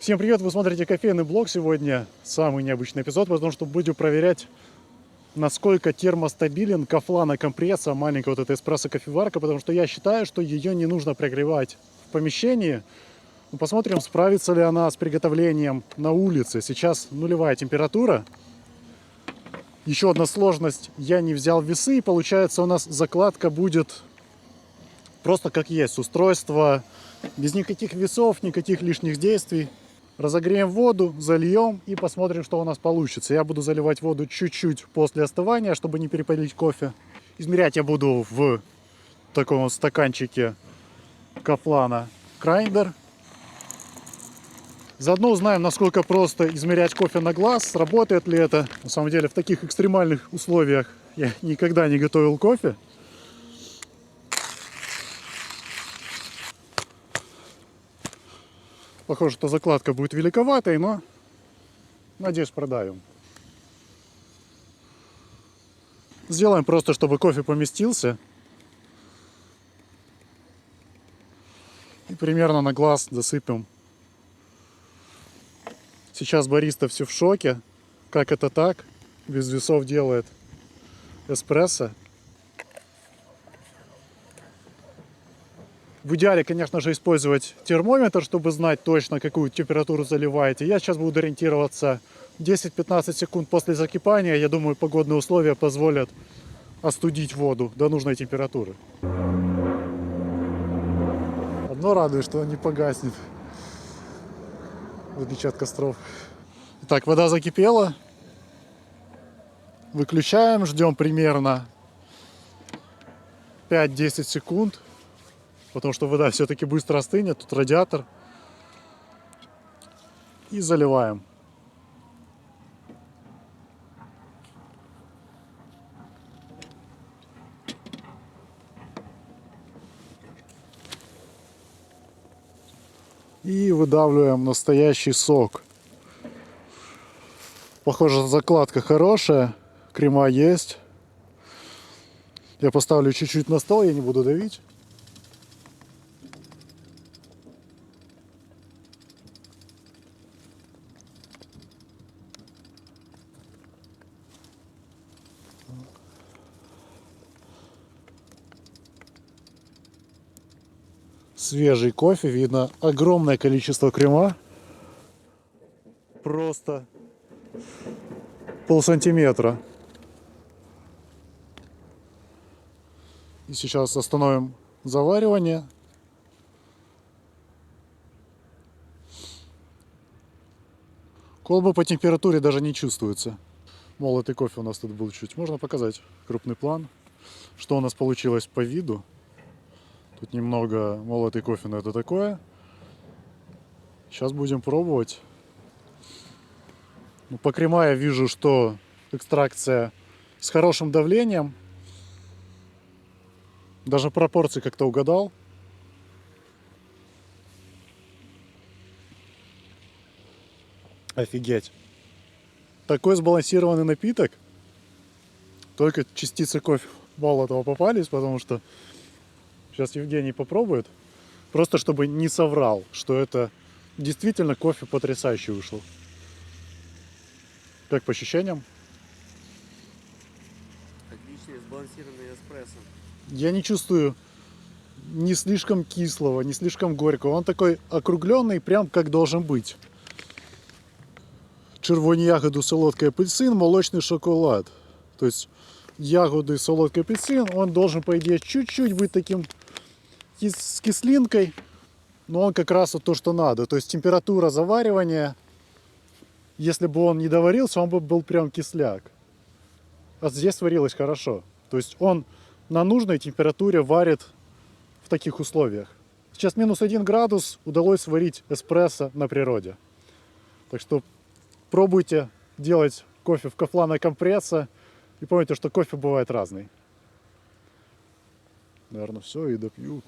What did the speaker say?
Всем привет! Вы смотрите кофейный блог. Сегодня самый необычный эпизод, потому что будем проверять, насколько термостабилен Koflana компресса, маленькая вот эта эспрессо-кофеварка, потому что я считаю, что ее не нужно прогревать в помещении. Посмотрим, справится ли она с приготовлением на улице. Сейчас нулевая температура. Еще одна сложность: я не взял весы, и получается у нас закладка будет просто как есть. Устройство без никаких весов, никаких лишних действий. Разогреем воду, зальем и посмотрим, что у нас получится. Я буду заливать воду чуть-чуть после остывания, чтобы не перепалить кофе. Измерять я буду в таком стаканчике Koflana Grinder. Заодно узнаем, насколько просто измерять кофе на глаз, работает ли это. На самом деле, в таких экстремальных условиях я никогда не готовил кофе. Похоже, что закладка будет великоватой, но, надеюсь, продавим. Сделаем просто, чтобы кофе поместился. И примерно на глаз досыпем. Сейчас бариста все в шоке. Как это так? Без весов делает эспрессо. В идеале, конечно же, использовать термометр, чтобы знать точно, какую температуру заливаете. Я сейчас буду ориентироваться 10-15 секунд после закипания. Я думаю, погодные условия позволят остудить воду до нужной температуры. Одно радует, что он не погаснет, в отличие от костров. Итак, вода закипела. Выключаем, ждем примерно 5-10 секунд. Потому что вода все-таки быстро остынет, тут радиатор. И заливаем. И выдавливаем настоящий сок. Похоже, закладка хорошая, крема есть. Я поставлю чуть-чуть на стол, я не буду давить. Свежий кофе, видно огромное количество крема. Просто полсантиметра. И сейчас остановим заваривание. Колба по температуре даже не чувствуется. Молотый кофе у нас тут был чуть. Можно показать крупный план, что у нас получилось по виду. Тут немного молотый кофе, но это такое. Сейчас будем пробовать. По крема я вижу, что экстракция с хорошим давлением. Даже пропорции как-то угадал. Офигеть. Такой сбалансированный напиток. Только частицы кофе молотого попались, потому что сейчас Евгений попробует. Просто чтобы не соврал, что это действительно кофе потрясающий вышел. Как по ощущениям? Отличный сбалансированный эспрессо. Я не чувствую ни слишком кислого, ни слишком горького. Он такой округленный, прям как должен быть. Червоні ягоды, солодкий апельсин, молочный шоколад. То есть ягоды, солодкий апельсин, он должен, по идее, чуть-чуть быть таким с кислинкой. Но он как раз вот то, что надо. То есть температура заваривания, если бы он не доварился, он бы был прям кисляк. А здесь варилось хорошо. То есть он на нужной температуре варит в таких условиях. Сейчас -1 градус, удалось сварить эспрессо на природе. Так что пробуйте делать кофе в Koflana компресса. И помните, что кофе бывает разный. Наверное, все, и допью.